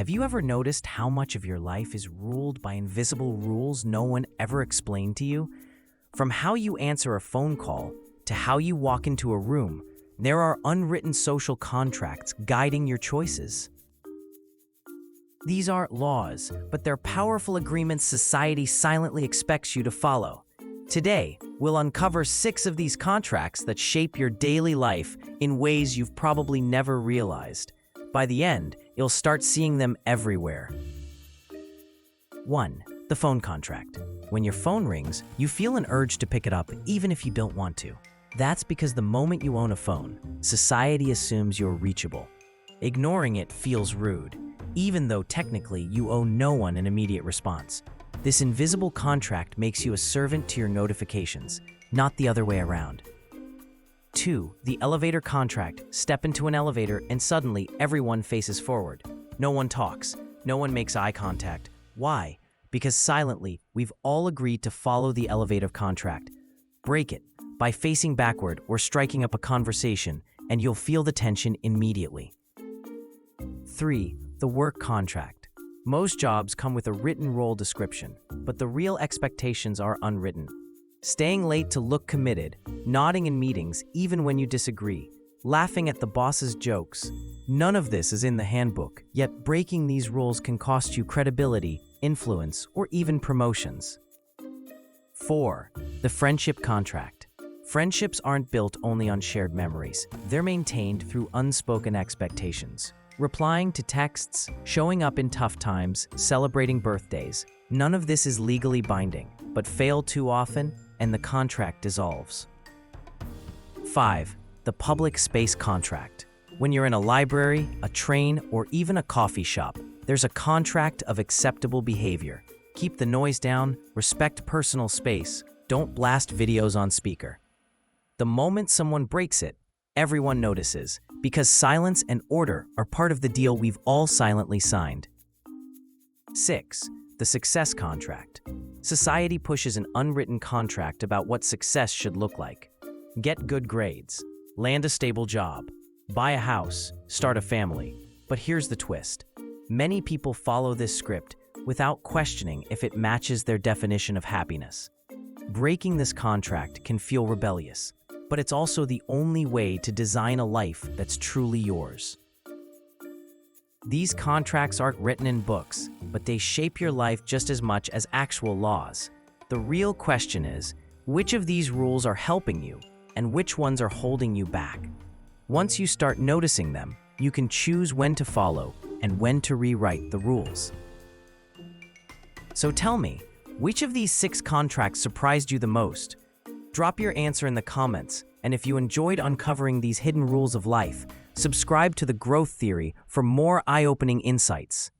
Have you ever noticed how much of your life is ruled by invisible rules no one ever explained to you? From how you answer a phone call to how you walk into a room, there are unwritten social contracts guiding your choices. These aren't laws, but they're powerful agreements society silently expects you to follow. Today, we'll uncover 6 of these contracts that shape your daily life in ways you've probably never realized. By the end, you'll start seeing them everywhere. 1. The phone contract. When your phone rings, you feel an urge to pick it up even if you don't want to. That's because the moment you own a phone, society assumes you're reachable. Ignoring it feels rude, even though technically you owe no one an immediate response. This invisible contract makes you a servant to your notifications, not the other way around. 2. The elevator contract. Step into an elevator and suddenly everyone faces forward. No one talks. No one makes eye contact. Why? Because silently, we've all agreed to follow the elevator contract. Break it by facing backward or striking up a conversation, and you'll feel the tension immediately. 3. The work contract. Most jobs come with a written role description, but the real expectations are unwritten. Staying late to look committed, nodding in meetings even when you disagree, laughing at the boss's jokes. None of this is in the handbook, yet breaking these rules can cost you credibility, influence, or even promotions. 4. The friendship contract. Friendships aren't built only on shared memories. They're maintained through unspoken expectations. Replying to texts, showing up in tough times, celebrating birthdays. None of this is legally binding, but fail too often, and the contract dissolves. 5. The public space contract. When you're in a library, a train, or even a coffee shop, there's a contract of acceptable behavior. Keep the noise down, respect personal space, don't blast videos on speaker. The moment someone breaks it, everyone notices, because silence and order are part of the deal we've all silently signed. 6. The success contract. Society pushes an unwritten contract about what success should look like. Get good grades, land a stable job, buy a house, start a family. But here's the twist. Many people follow this script without questioning if it matches their definition of happiness. Breaking this contract can feel rebellious, but it's also the only way to design a life that's truly yours. These contracts aren't written in books, but they shape your life just as much as actual laws. The real question is, which of these rules are helping you, and which ones are holding you back? Once you start noticing them, you can choose when to follow and when to rewrite the rules. So tell me, which of these 6 contracts surprised you the most? Drop your answer in the comments, and if you enjoyed uncovering these hidden rules of life, subscribe to The Growth Theory for more eye-opening insights.